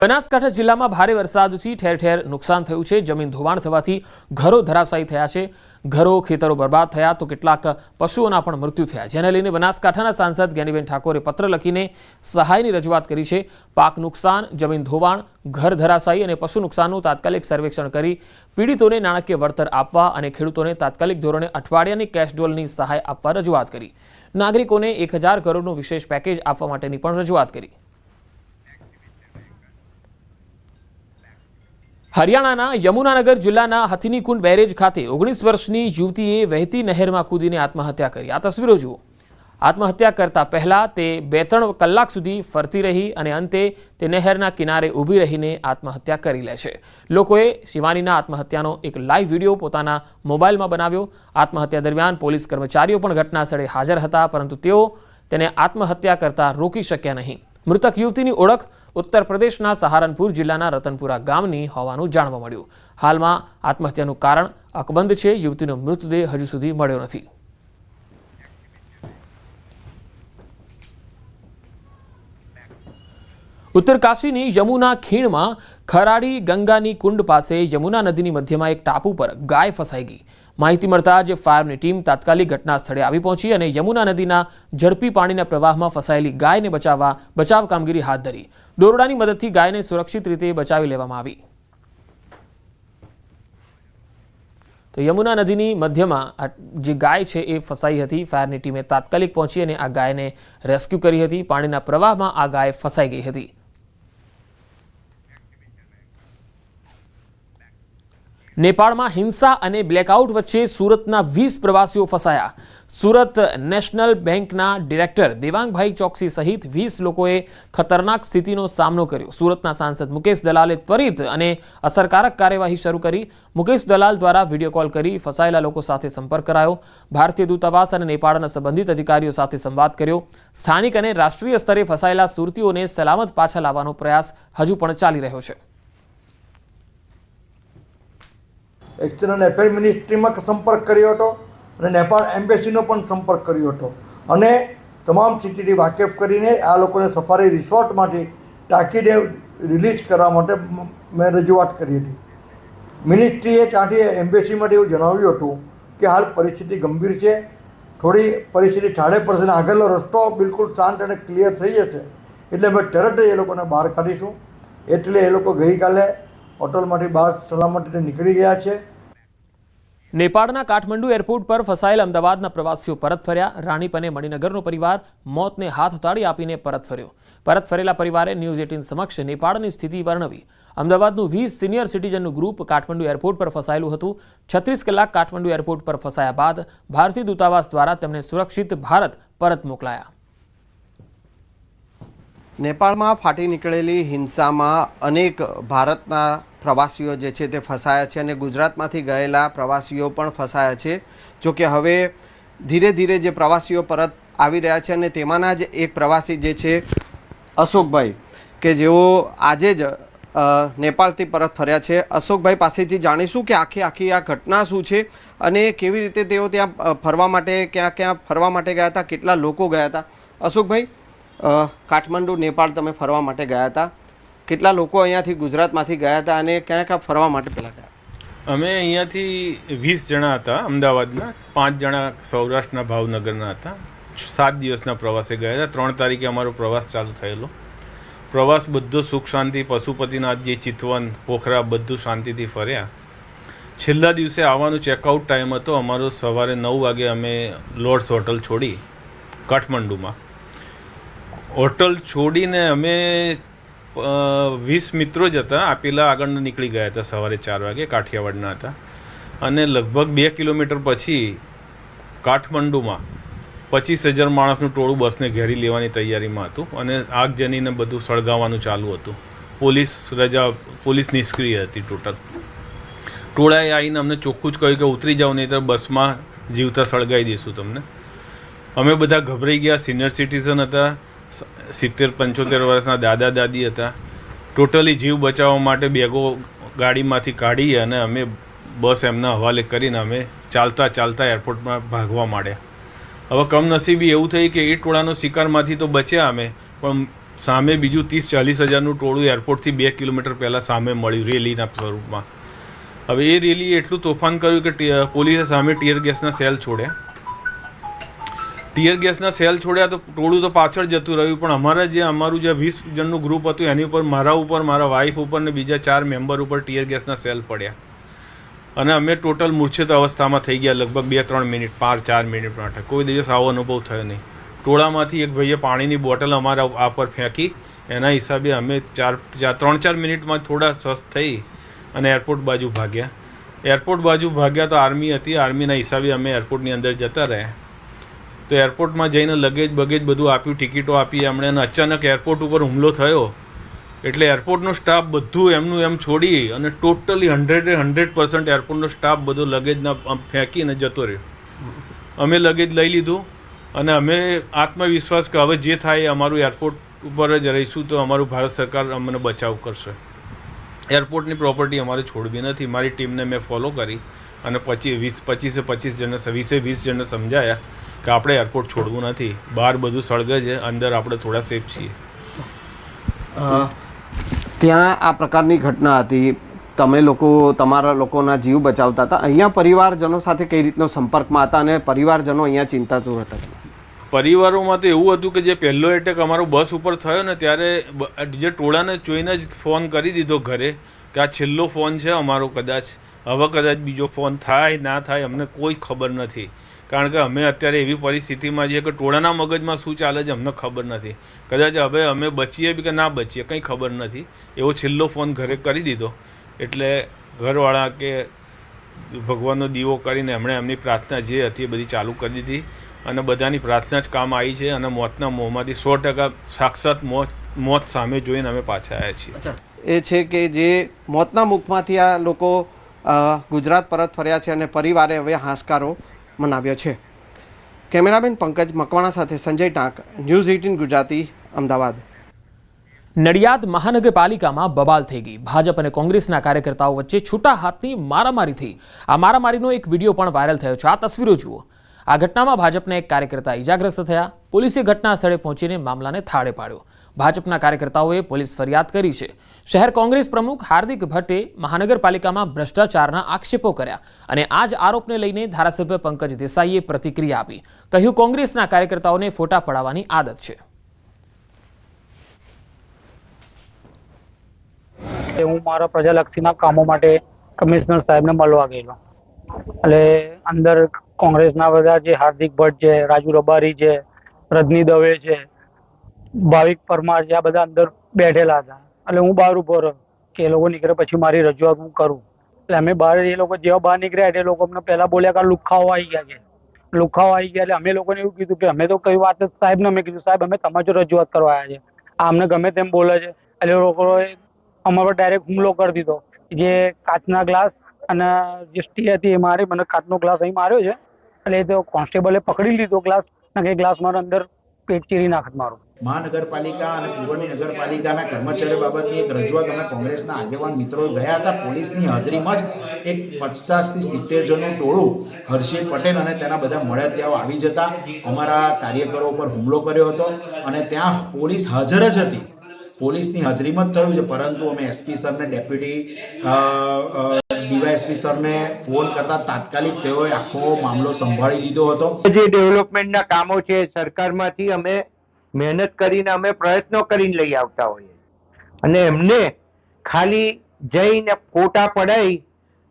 બનાસકાંઠા જિલ્લામાં ભારે વરસાદથી ઠેર ઠેર નુકસાન થયું છે। જમીન ધોવાણ થવાથી ઘરો ધરાશાયી થયા છે। ઘરો ખેતરો બરબાદ થયા તો કેટલાક પશુઓના પણ મૃત્યુ થયા, જેને લઈને બનાસકાંઠાના સાંસદ જ્ઞાનીબેન ઠાકોરે પત્ર લખીને સહાયની રજૂઆત કરી છે। પાક નુકસાન, જમીન ધોવાણ, ઘર ધરાશાયી અને પશુ નુકસાનનું તાત્કાલિક સર્વેક્ષણ કરી પીડિતોને નાણાકીય વળતર આપવા અને ખેડૂતોને તાત્કાલિક ધોરણે અઠવાડિયાની કેશડોલની સહાય આપવા રજૂઆત કરી। નાગરિકોને 1000 કરોડનું વિશેષ પેકેજ આપવા માટેની પણ રજૂઆત કરી। હરિયાણાના યમુનાનગર જિલ્લાના હથિનીકુંડ બેરેજ ખાતે 19 વર્ષની યુવતીએ વહેતી નહેરમાં કૂદીને આત્મહત્યા કરી। આ તસવીરો જુઓ। આત્મહત્યા કરતા પહેલા તે 2-3 કલાક સુધી ફરતી રહી અને અંતે તે નહેરના કિનારે ઊભી રહીને આત્મહત્યા કરી લે છે। લોકોએ શિવાનીના આત્મહત્યાનો એક લાઈવ વિડીયો પોતાના મોબાઈલમાં બનાવ્યો। આત્મહત્યા દરમિયાન પોલીસ કર્મચારીઓ પણ ઘટના સ્થળે હાજર હતા, પરંતુ તેઓ તેને આત્મહત્યા કરતા રોકી શક્યા નહીં। મૃતક યુવતીની ઓળખ ઉત્તર પ્રદેશના સહારનપુર જિલ્લાના રતનપુરા ગામની હોવાનું જાણવા મળ્યું। હાલમાં આત્મહત્યાનું કારણ અકબંધ છે। યુવતીનો મૃતદેહ હજુ સુધી મળ્યો નથી। ઉત્તરકાશીની યમુના ખીણમાં ખરાડી ગંગાની કુંડ પાસે યમુના નદીની મધ્યમાં એક ટાપુ પર ગાય ફસાઈ ગઈ। માહિતી મળતા જ ફાયરની ટીમ તાત્કાલિક ઘટના સ્થળે આવી પહોંચી અને યમુના નદીના ઝડપી પાણીના પ્રવાહમાં ફસાયેલી ગાયને બચાવ કામગીરી હાથ ધરી। દોરડાની મદદથી ગાયને સુરક્ષિત રીતે બચાવી લેવામાં આવી। તો યમુના નદીની મધ્યમાં જે ગાય છે એ ફસાઈ હતી। ફાયરની ટીમે તાત્કાલિક પહોંચી અને આ ગાયને રેસ્ક્યુ કરી હતી। પાણીના પ્રવાહમાં આ ગાય ફસાઈ ગઈ હતી। નેપાળમાં હિંસા અને બ્લેકઆઉટ વચ્ચે સુરતના 20 પ્રવાસીઓ ફસાયા। સુરત નેશનલ બેંકના ડિરેક્ટર દેવાંગભાઈ ચોકસી સહિત 20 લોકોએ ખતરનાક સ્થિતિનો સામનો કર્યો। સુરતના સાંસદ મુકેશ દલાલે ત્વરિત અને અસરકારક કાર્યવાહી શરૂ કરી। મુકેશ દલાલ દ્વારા વિડીયો કોલ કરી ફસાયેલા લોકો સાથે સંપર્ક કરાયો। ભારતીય દૂતાવાસ અને નેપાળના સંબંધિત અધિકારીઓ સાથે સંવાદ કર્યો। સ્થાનિક અને રાષ્ટ્રીય સ્તરે ફસાયેલા સુરતીઓને સલામત પાછા લાવવાનો પ્રયાસ હજુ પણ ચાલી રહ્યો છે। एक्सटर्नल अफेर मिनिस्ट्री में संपर्क कर्यो हतो अने नेपाळ एम्बेसीनो पण संपर्क कर्यो हतो अने तमाम स्थितिथी वाकेफ करीने आ लोकोने सफारी रिसोर्टमांथी टाँकीने रिलीज करवा माटे मैं रजूआत करी हती। मिनिस्ट्रीए त्यांथी एम्बेसीमांथी एवुं जणाव्युं हतुं के हाल परिस्थिति गंभीर छे, थोड़ी परिस्थिति ठाड़े पड़शे ने आगळनो रस्तो बिल्कुल शांत अने क्लियर थई जशे एटले अमे तरत ज ए लोकोने बहार काढीशुं। एटले ए लोको गईकाले होટલમાંથી બહાર સલામત નીકળી ગયા છે। નેપાળના કાઠમંડુ એરપોર્ટ પર ફસાયેલ અમદાવાદના પ્રવાસીઓ પરત ફર્યા। રાણીપ અને મણિનગરનો પરિવાર મોતને હાથ ઉતાડી આપીને પરત ફર્યો। પરત ફરેલા પરિવારે ન્યૂઝ 18 સમક્ષ નેપાળની સ્થિતિ વર્ણવી। અમદાવાદનું 20 સિનિયર સિટીઝનનું ગ્રુપ કાઠમંડુ એરપોર્ટ પર ફસાયેલું હતું। 36 કલાક કાઠમંડુ એરપોર્ટ પર ફસાયા બાદ ભારતીય દૂતાવાસ દ્વારા તેમને સુરક્ષિત ભારત પરત મોકલાયા। नेपाळમાં फाटी निकळेली हिंसाમાં अनेक भारतना प्रवासीओ जे छे ते फसाया छे अने गुजरातमांथी गयेला प्रवासीओ पण फसाया छे। जो कि हवे धीरे धीरे जे प्रवासीओ परत आवी रह्या छे अने तेमाना ज एक प्रवासी जे छे अशोकभाई के जेओ आजे ज नेपाळथी परत फर्या छे। अशोकभाई पासेथी जाणीशुं के आखी आ घटना शुं छे अने केवी रीते तेओ त्यां फरवा माटे क्यां फरवा माटे गया हता, केटला लोको गया हता। अशोकभाई, काठमंडू नेपाळ तमे फरवा माटे गया था, केटला लोको अहींयाथी गुजरातमांथी गया था अने क्या फरवा माटे पेला गया? अमे अहींयाथी 20 जणा हता अमदावादना, 5 जणा सौराष्ट्रना भावनगरना हता। 7 दिवसना प्रवासे गया था। 3 तारीखे अमारो प्रवास चालू थयेलो। प्रवास बधो सुख शांति, पशुपतिनाथ जे चितवन पोखरा बधुं शांतिथी फर्या। छेल्ला दिवसे आववानो चेकआउट टाइम हतो अमारो सवारे 9 वागे अमे लॉर्ड्स होटल छोड़ी काठमंडूमां। होटल छोड़ीने अमे 20 मित्रों ज हता। आ पेला आगळ निकળી ગયા હતા સવારે 4 વાગે, કાઠિયાવાડના હતા અને લગભગ 2 કિલોમીટર પછી કાઠમંડુમાં 25,000 માણસનું ટોળું બસને ઘેરી લેવાની તૈયારીમાં હતું અને આગજનીને બધું સળગાવવાનું ચાલુ હતું। પોલીસ નિષ્ક્રિય હતી ટોટલ। ટોળાએ આવીને અમને ચોખ્ખું જ કહ્યું કે ઉતરી જાઓ નહીં તો બસમાં જીવતા સળગાવી દઈશું તમને। અમે બધા ગભરાઈ ગયા। સિનિયર સિટીઝન હતા, 70-75 વર્ષના દાદા દાદી હતા। ટોટલી જીવ બચાવવા માટે બેગો ગાડીમાંથી કાઢી અને અમે બસ એમના હવાલે કરીને અમે ચાલતા ચાલતા એરપોર્ટમાં ભાગવા માંડ્યા। હવે કમનસીબી એવું થઈ કે એ ટોળાનો શિકારમાંથી તો બચ્યા અમે, પણ સામે બીજું 30-40 હજારનું ટોળું એરપોર્ટથી 2 કિલોમીટર પહેલાં સામે મળ્યું રેલીના સ્વરૂપમાં. હવે એ રેલીએ એટલું તોફાન કર્યું કે પોલીસે સામે ટીયર ગેસના સેલ છોડ્યા. ટીયર ગેસના સેલ છોડ્યા તો ટોળું તો પાછળ જતું રહ્યું, પણ અમારું જે 20 જણનું ગ્રુપ હતું એની ઉપર, મારા વાઈફ ઉપર ને બીજા 4 મેમ્બર ઉપર ટીયર ગેસના સેલ પડ્યા અને અમે ટોટલ મૂર્છિત અવસ્થામાં થઈ ગયા લગભગ 2-3 મિનિટ, 4 મિનિટ માટે. કોઈ દિવસ આવો અનુભવ થયો નહીં. ટોળામાંથી એક ભાઈએ પાણીની બોટલ અમારા આ પર ફેંકી, એના હિસાબે અમે 3-4 મિનિટમાં થોડા સ્વસ્થ થઈ અને એરપોર્ટ બાજુ ભાગ્યા. તો આર્મી હતી, આર્મીના હિસાબે અમે એરપોર્ટની અંદર જતા રહ્યા. તો એરપોર્ટમાં જઈને લગેજ બધું આપ્યું, ટિકિટો આપી એમણે, અને અચાનક એરપોર્ટ ઉપર હુમલો થયો એટલે એરપોર્ટનો સ્ટાફ બધું એમનું એમ છોડી અને ટોટલી 100% એરપોર્ટનો સ્ટાફ બધો લગેજના ફેંકીને જતો રહ્યો. અમે લગેજ લઈ લીધું અને અમે આત્મવિશ્વાસ કે હવે જે થાય અમારું એરપોર્ટ ઉપર જ રહીશું તો અમારું ભારત સરકાર અમને બચાવ કરશે. એરપોર્ટની પ્રોપર્ટી અમારે છોડવી નથી. મારી ટીમને મેં ફોલો કરી અને 20 જણને સમજાયા કે આપણે એરપોર્ટ છોડવું નથી. બહાર બધું સળગે છે, અંદર આપણે થોડા સેફ છીએ. ત્યાં આ પ્રકારની ઘટના હતી, તમે લોકો તમારા લોકોના જીવ બચાવતા હતા. અહીંયા પરિવારજનો સાથે કઈ રીતનો સંપર્કમાં હતા અને પરિવારજનો અહીંયા ચિંતાતુર હતા? પરિવારોમાં તો એવું હતું કે જે પહેલો એટેક અમારો બસ ઉપર થયો ને ત્યારે જે ટોળાને જોઈને જ ફોન કરી દીધો ઘરે કે આ છેલ્લો ફોન છે અમારો, કદાચ બીજો ફોન થાય ના થાય અમને કોઈ ખબર નથી. કારણ કે અમે અત્યારે એવી પરિસ્થિતિમાં છીએ કે ટોળાના મગજમાં શું ચાલે છે અમને ખબર નથી. કદાચ હવે અમે બચીએ બી કે ના બચીએ કંઈ ખબર નથી. એવો છેલ્લો ફોન ઘરે કરી દીધો એટલે ઘરવાળા કે ભગવાનનો દીવો કરીને એમણે એમની પ્રાર્થના જે હતી એ બધી ચાલુ કરી દીધી અને બધાની પ્રાર્થના જ કામ આવી છે અને મોતના મોંમાંથી 100% સાક્ષાત મોત સામે જોઈને અમે પાછા આવ્યા છીએ. એ છે કે જે મોતના મુખમાંથી આ લોકો ગુજરાત પરત ફર્યા છે અને પરિવારે હવે હાશકારો મનાવ્યો છે. કેમેરામેન પંકજ મકવાણા સાથે સંજય ટાંક, ન્યૂઝ 18 ગુજરાતી, અમદાવાદ. નડિયાદ મહાનગરપાલિકામાં બબાલ થઈ ગઈ. ભાજપ અને કોંગ્રેસના કાર્યકર્તાઓ વચ્ચે છૂટા હાથની મારામારી થઈ. આ મારામારીનો એક વિડીયો પણ વાયરલ થયો છે. આ તસવીરો જુઓ. આ ઘટનામાં ભાજપના એક કાર્યકર્તા ઈજાગ્રસ્ત થયા. પોલીસે ઘટના સ્થળે પહોંચીને મામલાને થાળે પાડ્યો. ભાજપના કાર્યકર્તાઓએ પોલીસ ફરિયાદ કરી છે. શહેર કોંગ્રેસ પ્રમુખ હાર્દિક ભટ્ટે મહાનગરપાલિકામાં ભ્રષ્ટાચારના આક્ષેપો કર્યા અને આ જ આરોપને લઈને ધારાસભ્ય પંકજ દેસાઈએ પ્રતિક્રિયા આપી. કહ્યું, કોંગ્રેસના કાર્યકર્તાઓને ફોટા પડાવવાની આદત છે. હું મારા પ્રજાલક્ષીના કામો માટે કમિશનર સાહેબને મળવા ગયેલો એટલે અંદર કોંગ્રેસના બધા જે હાર્દિક ભટ્ટ છે, રાજુ રબારી છે, રજની દવે છે, ભાવિક પરમાર છે, આ બધા અંદર બેઠેલા હતા. એટલે હું બહાર ઉભો રહ્યો કે એ લોકો નીકળે પછી મારી રજૂઆત હું કરું. એટલે અમે બહાર, એ લોકો જેવા બહાર નીકળ્યા એટલે લોકો અમને પહેલા બોલ્યા કે લુખાઓ આવી ગયા છે, લુખાઓ આવી ગયા. એટલે અમે લોકોને એવું કીધું કે અમે તો કઈ વાત સાહેબને અમે કીધું સાહેબ અમે તમારી રજૂઆત કરવા આવ્યા છે, આ અમને ગમે તેમ બોલે છે. એટલે લોકોએ અમારા પર ડાયરેક્ટ હુમલો કરી દીધો. જે કાચના ગ્લાસ અને જે સ્ટી હતી એ મારી મને કાચનો ગ્લાસ અહીં માર્યો છે. એટલે એ તો કોન્સ્ટેબલે પકડી લીધો ગ્લાસ અને એ ગ્લાસ મારા અંદર પેટ ચીરી નાખત મારું. મહાનગરપાલિકા અને પૂર્વની નગરપાલિકાના કર્મચારીઓ બાબતની એક રજૂઆત અમે કોંગ્રેસના આગેવાન મિત્રો ગયા હતા. પોલીસની હાજરીમાં જ એક 50 થી 70 જણનું ટોળું હર્ષિલ પટેલ અને તેના બધા મળતિયાઓ આવી જતા અમારા કાર્યકરો ઉપર હુમલો કર્યો હતો અને ત્યાં પોલીસ હાજર જ હતી. પોલીસની હાજરીમાં જ થયું છે, પરંતુ અમે એસપી સરને, ડેપ્યુટી ડીવાયએસપી સરને ફોન કરતા તાત્કાલિક તેઓએ આખો મામલો સંભાળી લીધો હતો. જે ડેવલપમેન્ટના કામો છે સરકારમાંથી અમે મહેનત કરીને અમે પ્રયત્નો કરીને લઈ આવતા હોઈએ અને એમને ખાલી જઈને ફોટા પડાવી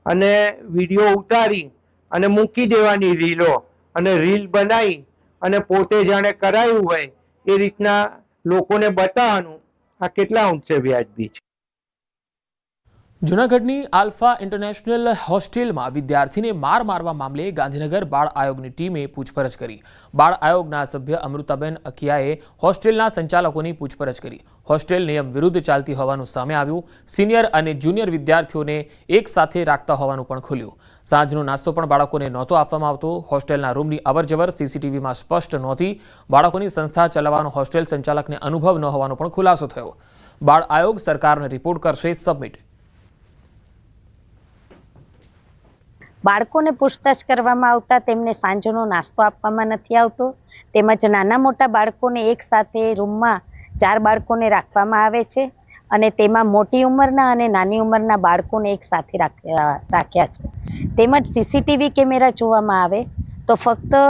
અને વિડીયો ઉતારી અને મૂકી દેવાની રીલો અને રીલ બનાવી અને પોતે જાણે કરાયું હોય એ રીતના લોકોને બતાવવાનું, આ કેટલા અંશે વ્યાજબી છે? જૂનાગઢની આલ્ફા ઇન્ટરનેશનલ હોસ્ટેલમાં વિદ્યાર્થીને માર મારવા મામલે ગાંધીનગર બાળ આયોગની ટીમે પૂછપરછ કરી. બાળ આયોગના સભ્ય અમૃતાબેન અકિયાએ હોસ્ટેલના સંચાલકોની પૂછપરછ કરી. હોસ્ટેલ નિયમ વિરુદ્ધ ચાલતી હોવાનું સામે આવ્યું. સિનિયર અને જુનિયર વિદ્યાર્થીઓને એક સાથે રાખતા હોવાનું પણ ખુલ્યું. સાંજનો નાસ્તો પણ બાળકોને નહોતો આપવામાં આવતો. હોસ્ટેલના રૂમની અવરજવર સીસીટીવીમાં સ્પષ્ટ નહોતી. બાળકોની સંસ્થા ચલાવવાનો હોસ્ટેલ સંચાલકને અનુભવ ન હોવાનો પણ ખુલાસો થયો. બાળ આયોગ સરકારને રિપોર્ટ કરશે સબમિટ. બાળકોને પૂછતાછ કરવામાં આવતા તેમને સાંજનો નાસ્તો આપવામાં નથી આવતો, તેમજ નાના મોટા બાળકોને એક સાથે રૂમમાં 4 બાળકોને રાખવામાં આવે છે અને તેમાં મોટી ઉંમરના અને નાની ઉંમરના બાળકોને એક સાથે રાખ્યા છે. તેમજ સીસીટીવી કેમેરા જોવામાં આવે તો ફક્ત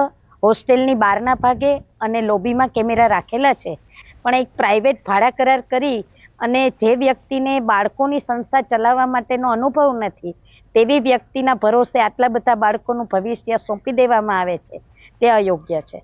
હોસ્ટેલની બહારના ભાગે અને લોબીમાં કેમેરા રાખેલા છે, પણ એક પ્રાઇવેટ ભાડા કરાર કરી અને જે વ્યક્તિને બાળકોની સંસ્થા ચલાવવા માટેનો અનુભવ નથી તેવી વ્યક્તિના ભરોસે આટલા બધા બાળકોનું ભવિષ્ય સોંપી દેવામાં આવે છે, તે અયોગ્ય છે.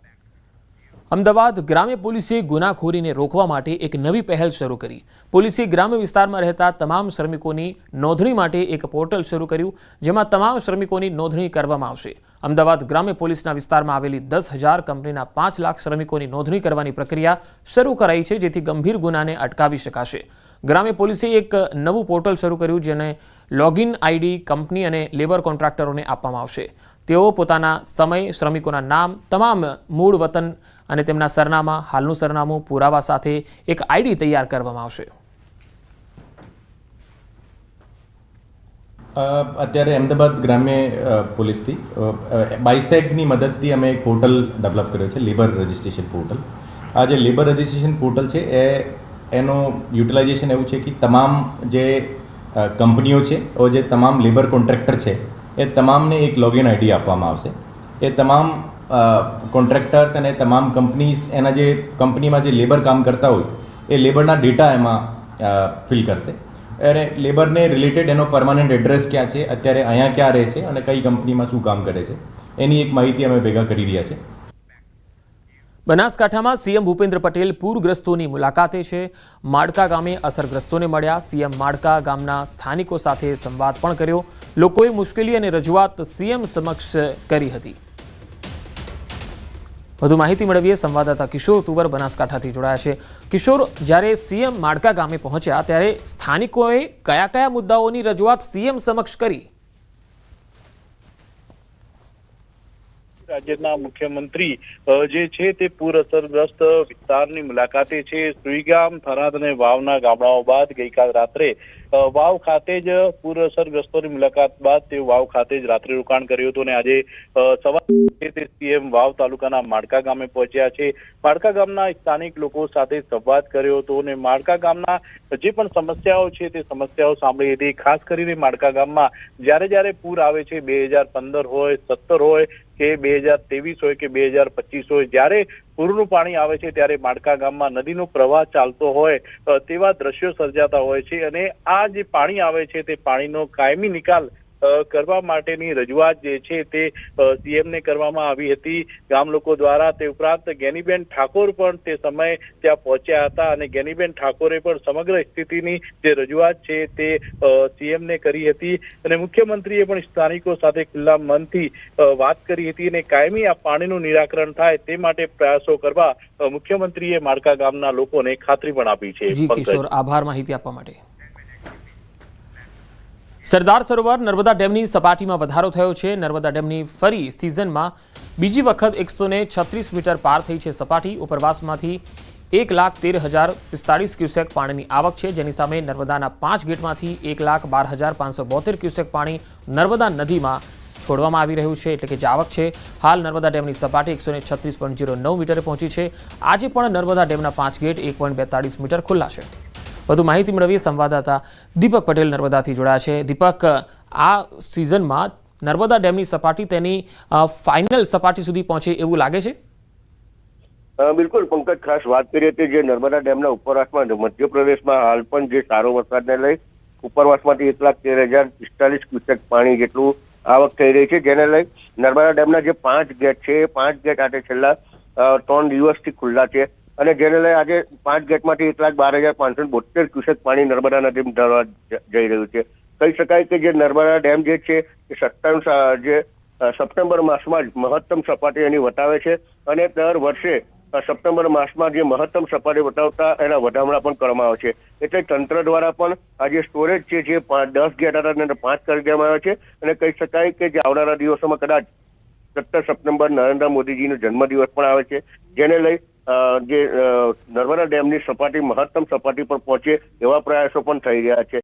અમદાવાદ ગ્રામ્ય પોલીસે ગુનાખોરીને રોકવા માટે એક નવી પહેલ શરૂ કરી. પોલીસે ગ્રામ્ય વિસ્તારમાં રહેતા તમામ શ્રમિકોની નોંધણી માટે એક પોર્ટલ શરૂ કર્યું, જેમાં તમામ શ્રમિકોની નોંધણી કરવામાં આવશે. અમદાવાદ ગ્રામ્ય પોલીસના વિસ્તારમાં આવેલી 10,000 કંપનીના 5 લાખ શ્રમિકોની નોંધણી કરવાની પ્રક્રિયા શરૂ કરાઈ છે, જેથી ગંભીર ગુનાને અટકાવી શકાશે. ગ્રામ્ય પોલીસે એક નવું પોર્ટલ શરૂ કર્યું, જેને લોગિન આઈડી કંપની અને લેબર કોન્ટ્રાક્ટરોને આપવામાં આવશે. તેઓ પોતાના સમય, શ્રમિકોના નામ, તમામ મૂળ વતન અને તેમના સરનામા, હાલનું સરનામું, પુરાવા સાથે એક આઈડી તૈયાર કરવામાં આવશે. અત્યારે અમદાવાદ ગ્રામ્ય પોલીસથી બાયસેગની મદદથી અમે એક પોર્ટલ ડેવલપ કર્યો છે, લેબર રજિસ્ટ્રેશન પોર્ટલ. આ જે લેબર રજિસ્ટ્રેશન પોર્ટલ છે એનું યુટિલાઇઝેશન એવું છે કે તમામ જે કંપનીઓ છે જે તમામ લેબર કોન્ટ્રાક્ટર છે એ તમામને એક લોગિન આઈડી આપવામાં આવશે. એ તમામ કોન્ટ્રાક્ટર્સ અને તમામ કંપનીઝ એના જે કંપનીમાં જે લેબર કામ કરતા હોય એ લેબરના ડેટા એમાં ફિલ કરશે અને લેબરને રિલેટેડ એનો પરમાનન્ટ એડ્રેસ ક્યાં છે, અત્યારે અહીંયા ક્યાં રહે છે અને કઈ કંપનીમાં શું કામ કરે છે, એની એક માહિતી અમે ભેગા કરી રહ્યા છે. બનાસકાંઠામાં સીએમ ભૂપેન્દ્ર પટેલ પૂરગ્રસ્તોની મુલાકાતે છે. માડકા ગામે અસરગ્રસ્તોને મળ્યા. સીએમ માડકા ગામના સ્થાનિકો સાથે સંવાદ પણ કર્યો. લોકોએ મુશ્કેલી અને રજૂઆત સીએમ સમક્ષ કરી હતી. વધુ માહિતી મેળવીએ. સંવાદદાતા કિશોર તુવર બનાસકાંઠાથી જોડાયા છે. કિશોર, જ્યારે સીએમ માડકા ગામે પહોંચ્યા ત્યારે સ્થાનિકોએ કયા કયા મુદ્દાઓની રજૂઆત સીએમ સમક્ષ કરી? રાજ્યના મુખ્યમંત્રી જે છે તે પૂર અસરગ્રસ્ત વિસ્તારની મુલાકાતે છે. સુઈગામ, થરાદ અને વાવના ગામડાઓ બાદ ગઈકાલ રાત્રે વાવ ખાતે જ પૂર અસરગ્રસ્તોની મુલાકાત બાદ તેઓ વાવ ખાતે જ રાત્રિ રોકાણ કર્યું હતું અને આજે સવારે તે સીએમ વાવ તાલુકાના માડકા ગામે પહોંચ્યા છે. માડકા ગામના સ્થાનિક લોકો સાથે સંવાદ કર્યો હતો અને માડકા ગામના જે પણ સમસ્યાઓ છે તે સમસ્યાઓ સાંભળી હતી. ખાસ કરીને માડકા ગામમાં જ્યારે પૂર આવે છે, 2015 હોય, 17 હોય કે 2023 હોય કે 2025 હોય, જ્યારે પૂરનું પાણી આવે છે ત્યારે માડકા ગામમાં નદીનો પ્રવાહ ચાલતો હોય તેવા દ્રશ્યો સર્જાતા હોય છે અને આ જે પાણી આવે છે તે પાણીનો કાયમી નિકાલ કરવા માટેની રજૂઆત જે છે તે સીએમને કરવામાં આવી હતી ગામ લોકો દ્વારા. તે ઉપરાંત ગેનીબેન ઠાકોર પણ તે સમયે ત્યાં પહોંચ્યા હતા અને ગેનીબેન ઠાકોરે પણ સમગ્ર સ્થિતિની જે રજૂઆત છે તે સીએમને કરી હતી અને મુખ્યમંત્રીએ પણ સ્થાનિકો સાથે ખુલ્લા મનથી વાત કરી હતી અને કાયમી આ પાણીનું નિરાકરણ થાય તે માટે પ્રયાસો કરવા મુખ્યમંત્રીએ માડકા ગામના લોકોને ખાતરી પણ આપી છે. જી કિશોર, આભાર માહિતી આપવા માટે. સરદાર સરોવર નર્મદા ડેમની સપાટીમાં વધારો થયો છે. નર્મદા ડેમની ફરી સિઝનમાં બીજી વખત 136 મીટર પાર થઈ છે સપાટી. ઉપરવાસમાંથી 1,13,045 ક્યુસેક પાણીની આવક છે, જેની સામે નર્મદાના 5 ગેટમાંથી 1,12,572 ક્યુસેક પાણી નર્મદા નદીમાં છોડવામાં આવી રહ્યું છે, એટલે કે જે આવક છે. હાલ નર્મદા ડેમની સપાટી 136.09 મીટરે પહોંચી છે. આજે પણ નર્મદા ડેમના 5 ગેટ 1.42 મીટર ખુલ્લા છે. વધુ માહિતી મેળવીએ. સંવાદદાતા દીપક પટેલ નર્મદાથી જોડાયા છે. દીપક, આ સિઝનમાં નર્મદા ડેમની સપાટી તેની ફાઇનલ સપાટી સુધી પહોંચે એવું લાગે છે? બિલકુલ પંકજ, ખાસ વાત કરીએ તો જે નર્મદા ડેમના ઉપરવાસમાં મધ્યપ્રદેશમાં હાલ પણ જે સારો વરસાદને લઈ ઉપરવાસમાંથી 1,13,045 ક્યુસેક પાણી જેટલું આવક થઈ રહી છે, જેને લઈ નર્મદા ડેમના જે 5 ગેટ છે એ 5 ગેટ આજે છેલ્લા 3 દિવસથી ખુલ્લા છે અને જેને લઈ આજે 5 ગેટમાંથી 1,12,572 ક્યુસેક પાણી નર્મદા નદીમાં જઈ રહ્યું છે. કહી શકાય કે જે નર્મદા ડેમ જે છે એ સપ્ટેમ્બર માસમાં જ મહત્તમ સપાટી એની વટાવે છે અને દર વર્ષે સપ્ટેમ્બર માસમાં જે મહત્તમ સપાટી વટાવતા એના વધામણા પણ કરવામાં આવે છે. એટલે તંત્ર દ્વારા પણ આ જે સ્ટોરેજ છે જે 10 ગેટ હતા એને 5 કરી દેવામાં આવ્યા છે અને કહી શકાય કે જે આવનારા દિવસોમાં કદાચ 17 સપ્ટેમ્બર નરેન્દ્ર મોદીજીનો જન્મદિવસ પણ આવે છે, જેને લઈ જે નર્મદા ડેમની સપાટી મહત્તમ સપાટી પર પહોંચે એવા પ્રયાસો પણ થઈ રહ્યા છે.